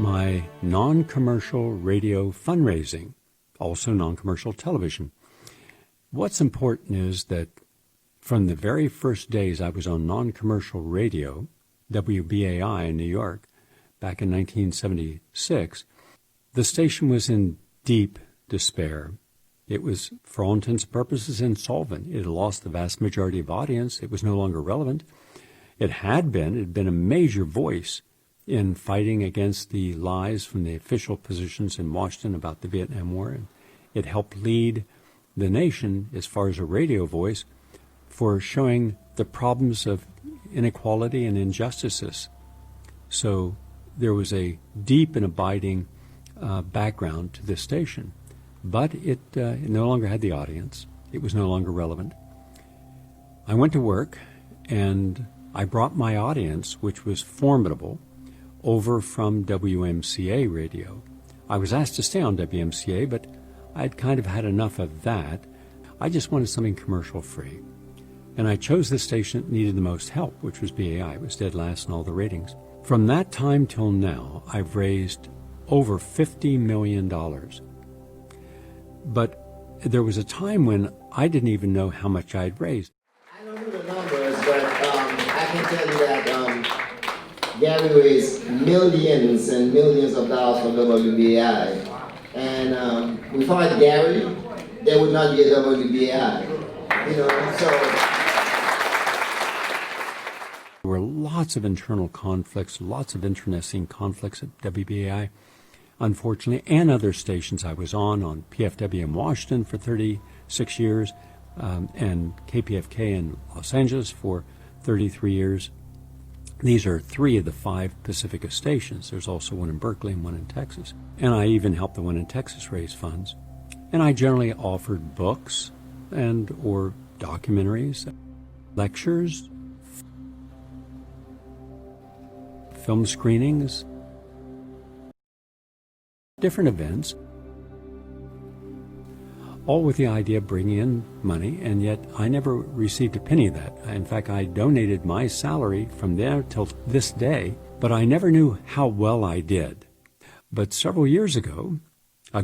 my non-commercial radio fundraising, also non-commercial television. What's important is that from the very first days I was on non-commercial radio, WBAI in New York, back in 1976, the station was in deep despair. It was, for all intents and purposes, insolvent. It had lost the vast majority of audience. It was no longer relevant. It had been a major voice in fighting against the lies from the official positions in Washington about the Vietnam War. And it helped lead the nation, as far as a radio voice, for showing the problems of inequality and injustices. So there was a deep and abiding background to this station. But it no longer had the audience. It was no longer relevant. I went to work, and I brought my audience, which was formidable, over from WMCA radio. I was asked to stay on WMCA, but I'd kind of had enough of that. I just wanted something commercial-free. And I chose the station that needed the most help, which was BAI. It was dead last in all the ratings. From that time till now, I've raised over $50 million. But there was a time when I didn't even know how much I'd raised. I don't know the numbers, but I can tell you that Gary raised millions and millions of dollars from WBAI. And without Gary, there would not be a WBAI. You know, so there were lots of internal conflicts, lots of internecine conflicts at WBAI. Unfortunately, and other stations I was on PFW in Washington for 36 years, and KPFK in Los Angeles for 33 years. These are 3 of the 5 Pacifica stations. There's also one in Berkeley and one in Texas. And I even helped the one in Texas raise funds. And I generally offered books and or documentaries, lectures, film screenings, different events, all with the idea of bringing in money, and yet I never received a penny of that. In fact, I donated my salary from there till this day, but I never knew how well I did. But several years ago, a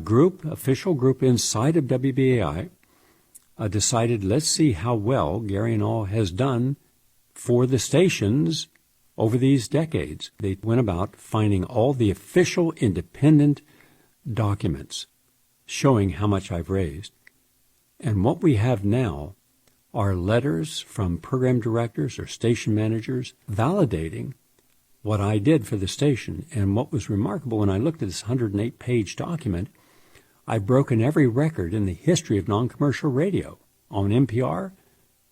official group inside of WBAI, decided, let's see how well Gary and all has done for the stations over these decades. They went about finding all the official independent documents showing how much I've raised. And what we have now are letters from program directors or station managers validating what I did for the station. And what was remarkable, when I looked at this 108-page document, I've broken every record in the history of non-commercial radio on NPR,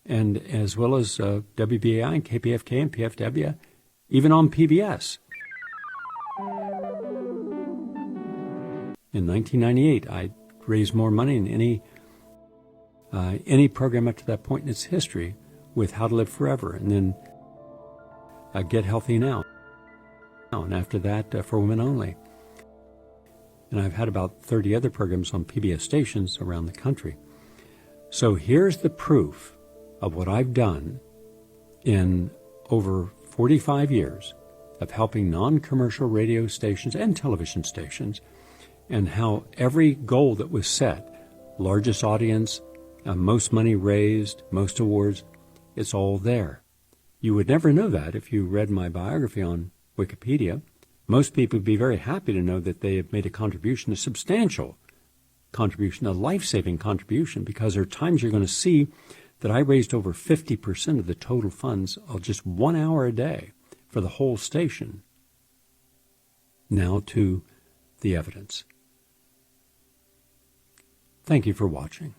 and as well as WBAI and KPFK and PFW, even on PBS. In 1998, I raised more money than any program up to that point in its history, with How to Live Forever, and then Get Healthy Now, and after that, For Women Only. And I've had about 30 other programs on PBS stations around the country. So here's the proof of what I've done in over 45 years of helping non-commercial radio stations and television stations, and how every goal that was set, largest audience, most money raised, most awards, it's all there. You would never know that if you read my biography on Wikipedia. Most people would be very happy to know that they have made a contribution, a substantial contribution, a life-saving contribution, because there are times you're going to see that I raised over 50% of the total funds of just 1 hour a day for the whole station. Now to the evidence. Thank you for watching.